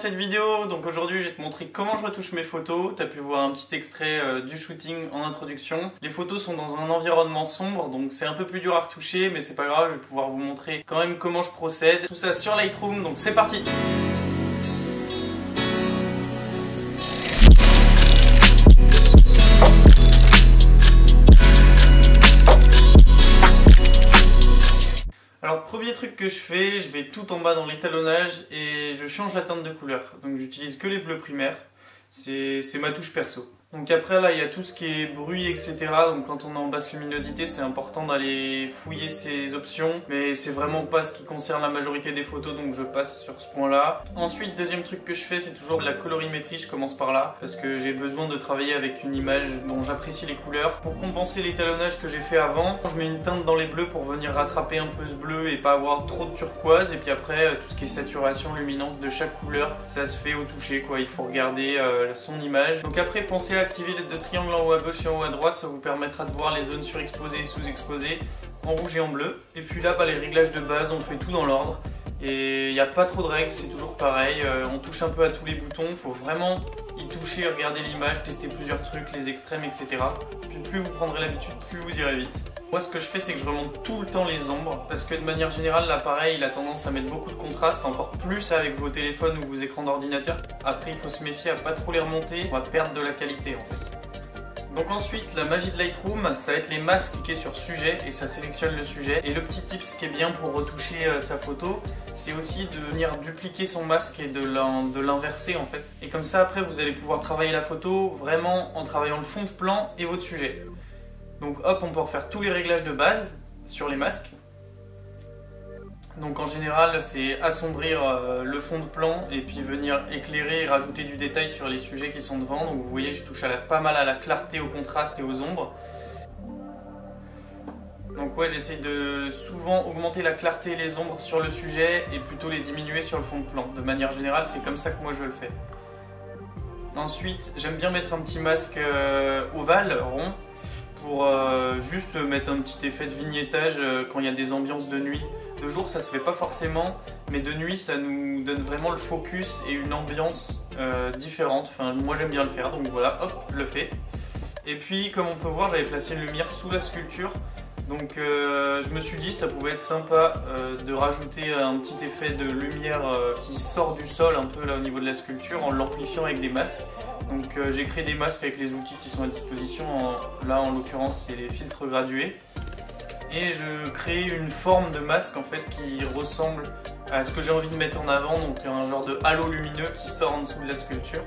cette vidéo. Donc aujourd'hui je vais te montrer comment je retouche mes photos. Tu as pu voir un petit extrait du shooting en introduction. Les photos sont dans un environnement sombre, donc c'est un peu plus dur à retoucher, mais c'est pas grave, je vais pouvoir vous montrer quand même comment je procède. Tout ça sur Lightroom, donc c'est parti. Alors premier truc que je fais, je vais tout en bas dans l'étalonnage et je change la teinte de couleur. Donc j'utilise que les bleus primaires, c'est ma touche perso. Donc après là il y a tout ce qui est bruit etc. Donc quand on est en basse luminosité c'est important d'aller fouiller ces options. Mais c'est vraiment pas ce qui concerne la majorité des photos, donc je passe sur ce point là. Ensuite deuxième truc que je fais c'est toujours la colorimétrie, je commence par là. Parce que j'ai besoin de travailler avec une image dont j'apprécie les couleurs. Pour compenser l'étalonnage que j'ai fait avant, je mets une teinte dans les bleus pour venir rattraper un peu ce bleu et pas avoir trop de turquoise. Et puis après tout ce qui est saturation, luminance de chaque couleur, ça se fait au toucher quoi, il faut regarder son image. Donc après pensez à activer les deux triangles en haut à gauche et en haut à droite, ça vous permettra de voir les zones surexposées et sous-exposées en rouge et en bleu. Et puis là, les réglages de base, on fait tout dans l'ordre. Et il n'y a pas trop de règles, c'est toujours pareil, on touche un peu à tous les boutons, il faut vraiment y toucher, regarder l'image, tester plusieurs trucs, les extrêmes, etc. Puis plus vous prendrez l'habitude, plus vous irez vite. Moi ce que je fais c'est que je remonte tout le temps les ombres, parce que de manière générale l'appareil il a tendance à mettre beaucoup de contraste, encore plus avec vos téléphones ou vos écrans d'ordinateur. Après il faut se méfier à pas trop les remonter, on va perdre de la qualité en fait. Donc ensuite, la magie de Lightroom, ça va être les masques qui est sur sujet et ça sélectionne le sujet. Et le petit tips qui est bien pour retoucher sa photo, c'est aussi de venir dupliquer son masque et de l'inverser en fait. Et comme ça après vous allez pouvoir travailler la photo vraiment en travaillant le fond de plan et votre sujet. Donc hop, on peut refaire tous les réglages de base sur les masques. Donc en général c'est assombrir le fond de plan et puis venir éclairer et rajouter du détail sur les sujets qui sont devant. Donc vous voyez je touche pas mal à la clarté, au contraste et aux ombres. Donc ouais, j'essaie de souvent augmenter la clarté et les ombres sur le sujet et plutôt les diminuer sur le fond de plan. De manière générale c'est comme ça que moi je le fais. Ensuite j'aime bien mettre un petit masque ovale, rond, pour juste mettre un petit effet de vignettage quand il y a des ambiances de nuit. De jour ça se fait pas forcément, mais de nuit ça nous donne vraiment le focus et une ambiance différente. Enfin moi j'aime bien le faire, donc voilà, hop, je le fais. Et puis comme on peut voir j'avais placé une lumière sous la sculpture, donc je me suis dit ça pouvait être sympa de rajouter un petit effet de lumière qui sort du sol un peu là au niveau de la sculpture en l'amplifiant avec des masques. Donc j'ai créé des masques avec les outils qui sont à disposition, là en l'occurrence c'est les filtres gradués. Et je crée une forme de masque en fait qui ressemble à ce que j'ai envie de mettre en avant, donc un genre de halo lumineux qui sort en dessous de la sculpture.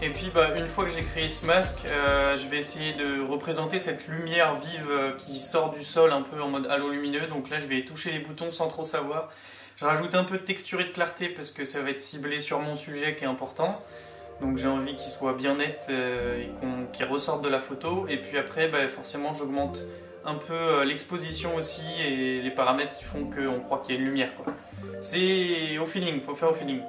Et puis une fois que j'ai créé ce masque, je vais essayer de représenter cette lumière vive qui sort du sol un peu en mode halo lumineux. Donc là je vais toucher les boutons sans trop savoir. Je rajoute un peu de texture et de clarté parce que ça va être ciblé sur mon sujet qui est important. Donc j'ai envie qu'il soit bien net et qu'il ressorte de la photo. Et puis après forcément j'augmente un peu l'exposition aussi et les paramètres qui font qu'on croit qu'il y a une lumière quoi. C'est au feeling, faut faire au feeling.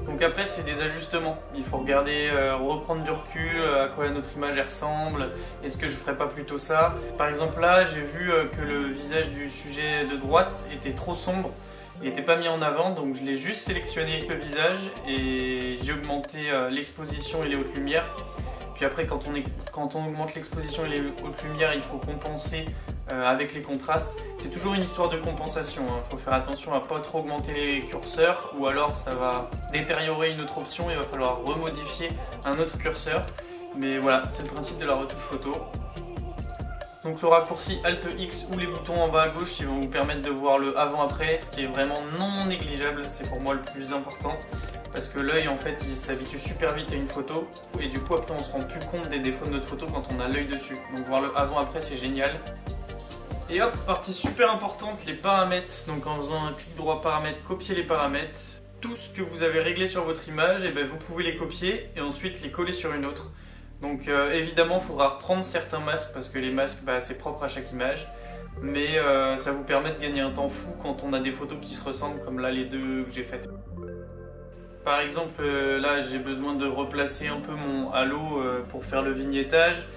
Donc après c'est des ajustements, il faut regarder, reprendre du recul, à quoi notre image elle ressemble, est-ce que je ferais pas plutôt ça. Par exemple là j'ai vu que le visage du sujet de droite était trop sombre, il n'était pas mis en avant, donc je l'ai juste sélectionné le visage et j'ai augmenté l'exposition et les hautes lumières. Puis après quand on augmente l'exposition et les hautes lumières il faut compenser avec les contrastes. C'est toujours une histoire de compensation, il faut faire attention à pas trop augmenter les curseurs ou alors ça va détériorer une autre option, il va falloir remodifier un autre curseur. Mais voilà, c'est le principe de la retouche photo. Donc le raccourci Alt X ou les boutons en bas à gauche ils vont vous permettre de voir le avant-après, ce qui est vraiment non négligeable, c'est pour moi le plus important. Parce que l'œil en fait il s'habitue super vite à une photo et du coup après on se rend plus compte des défauts de notre photo quand on a l'œil dessus. Donc voir le avant-après c'est génial. Et hop, partie super importante, les paramètres. Donc en faisant un clic droit paramètres, copier les paramètres. Tout ce que vous avez réglé sur votre image, vous pouvez les copier et ensuite les coller sur une autre. Donc évidemment il faudra reprendre certains masques parce que les masques c'est propre à chaque image. Mais ça vous permet de gagner un temps fou quand on a des photos qui se ressemblent comme là les deux que j'ai faites. Par exemple là j'ai besoin de replacer un peu mon halo pour faire le vignettage.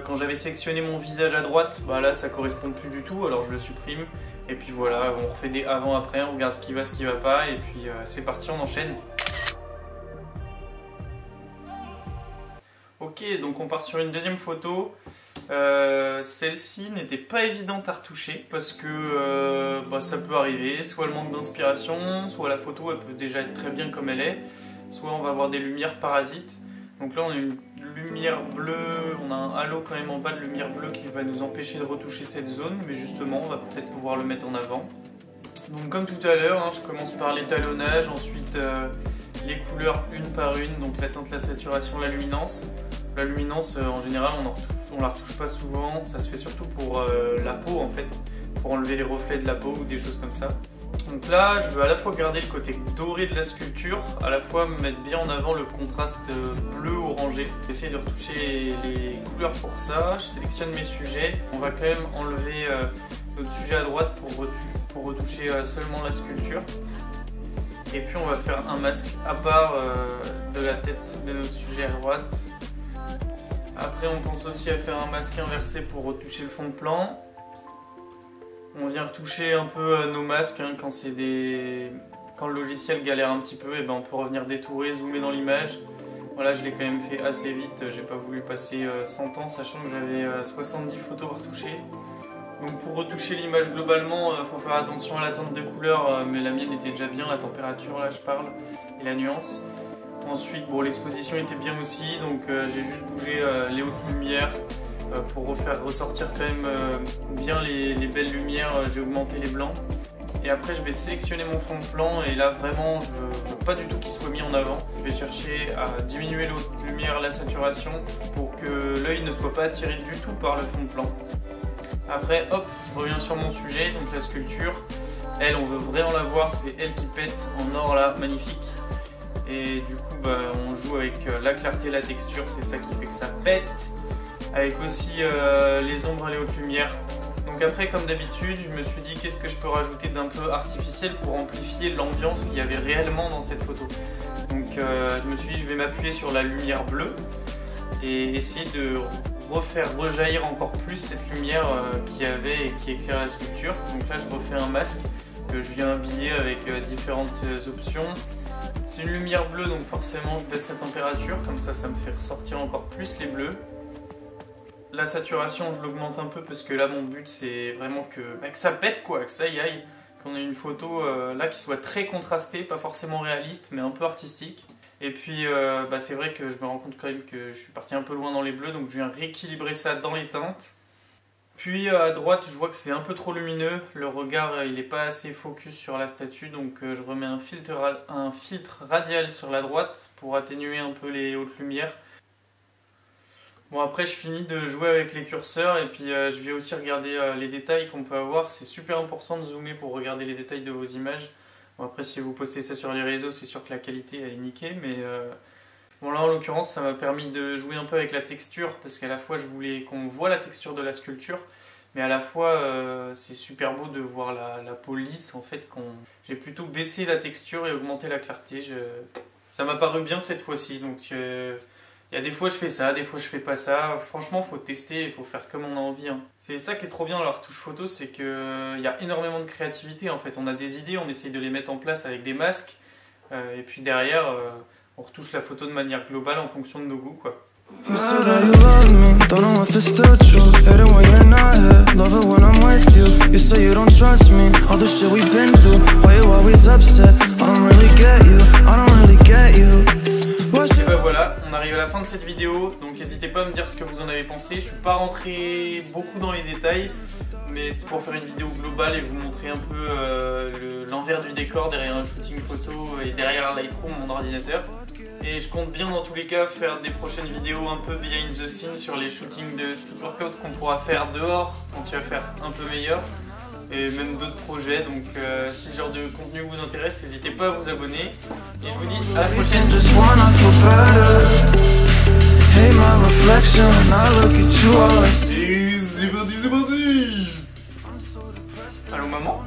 Quand j'avais sélectionné mon visage à droite, là ça correspond plus du tout, alors je le supprime. Et puis voilà, on refait des avant-après, on regarde ce qui va pas, et puis c'est parti, on enchaîne. Ok, donc on part sur une deuxième photo. Celle-ci n'était pas évidente à retoucher parce que ça peut arriver, soit le manque d'inspiration, soit la photo elle peut déjà être très bien comme elle est, soit on va avoir des lumières parasites. Donc là on a une lumière bleue, on a un halo quand même en bas de lumière bleue qui va nous empêcher de retoucher cette zone, mais justement on va peut-être pouvoir le mettre en avant. Donc comme tout à l'heure, je commence par l'étalonnage, ensuite les couleurs une par une, donc la teinte, la saturation, la luminance. La luminance, en général, on la retouche pas souvent, ça se fait surtout pour la peau en fait, pour enlever les reflets de la peau ou des choses comme ça. Donc là, je veux à la fois garder le côté doré de la sculpture, à la fois mettre bien en avant le contraste bleu-orangé. J'essaie de retoucher les couleurs pour ça, je sélectionne mes sujets. On va quand même enlever notre sujet à droite pour retoucher seulement la sculpture. Et puis on va faire un masque à part de la tête de notre sujet à droite. Après on pense aussi à faire un masque inversé pour retoucher le fond de plan. On vient retoucher un peu nos masques quand le logiciel galère un petit peu, et on peut revenir détourer, zoomer dans l'image. Voilà, je l'ai quand même fait assez vite, j'ai pas voulu passer 100 ans sachant que j'avais 70 photos à retoucher. Donc pour retoucher l'image globalement, il faut faire attention à la teinte de couleur, mais la mienne était déjà bien, la température là je parle, et la nuance. Ensuite, l'exposition était bien aussi, donc j'ai juste bougé les hautes lumières pour faire ressortir quand même bien les belles lumières, j'ai augmenté les blancs. Et après je vais sélectionner mon fond de plan, et là vraiment je veux pas du tout qu'il soit mis en avant. Je vais chercher à diminuer les hautes lumières, la saturation, pour que l'œil ne soit pas attiré du tout par le fond de plan. Après hop, je reviens sur mon sujet, donc la sculpture. Elle, on veut vraiment la voir, c'est elle qui pète en or là, magnifique. Et du coup on joue avec la clarté et la texture, c'est ça qui fait que ça pète, avec aussi les ombres et les hautes lumières. Donc après, comme d'habitude, je me suis dit qu'est-ce que je peux rajouter d'un peu artificiel pour amplifier l'ambiance qu'il y avait réellement dans cette photo. Donc je me suis dit je vais m'appuyer sur la lumière bleue et essayer de refaire rejaillir encore plus cette lumière qu'il y avait et qui éclaire la sculpture. Donc là je refais un masque que je viens habiller avec différentes options. C'est une lumière bleue, donc forcément je baisse la température, comme ça me fait ressortir encore plus les bleus. La saturation je l'augmente un peu parce que là mon but c'est vraiment que ça pète quoi, que ça y aille. Qu'on ait une photo là qui soit très contrastée, pas forcément réaliste mais un peu artistique. Et puis c'est vrai que je me rends compte quand même que je suis parti un peu loin dans les bleus, donc je viens rééquilibrer ça dans les teintes. Puis à droite je vois que c'est un peu trop lumineux, le regard il n'est pas assez focus sur la statue, donc je remets un filtre radial sur la droite pour atténuer un peu les hautes lumières. Bon après je finis de jouer avec les curseurs et puis je vais aussi regarder les détails qu'on peut avoir. C'est super important de zoomer pour regarder les détails de vos images. Bon après si vous postez ça sur les réseaux c'est sûr que la qualité elle est niquée, mais bon là en l'occurrence ça m'a permis de jouer un peu avec la texture parce qu'à la fois je voulais qu'on voit la texture de la sculpture, mais à la fois c'est super beau de voir la peau lisse en fait. J'ai plutôt baissé la texture et augmenté la clarté. Ça m'a paru bien cette fois-ci, donc il y a des fois je fais ça, des fois je fais pas ça. Franchement faut tester, il faut faire comme on a envie. C'est ça qui est trop bien dans la retouche photo, c'est qu'il y a énormément de créativité en fait. On a des idées, on essaye de les mettre en place avec des masques, et puis derrière on retouche la photo de manière globale en fonction de nos goûts quoi. Voilà, on arrive à la fin de cette vidéo, donc n'hésitez pas à me dire ce que vous en avez pensé. Je suis pas rentré beaucoup dans les détails, mais c'est pour faire une vidéo globale et vous montrer un peu l'envers du décor derrière un shooting photo et derrière Lightroom, mon ordinateur. Et je compte bien dans tous les cas faire des prochaines vidéos un peu behind the scenes sur les shootings de street workout qu'on pourra faire dehors quand tu vas faire un peu meilleur. Et même d'autres projets, donc si ce genre de contenu vous intéresse, n'hésitez pas à vous abonner. Et je vous dis à la prochaine. Et c'est parti, c'est parti. Allô maman.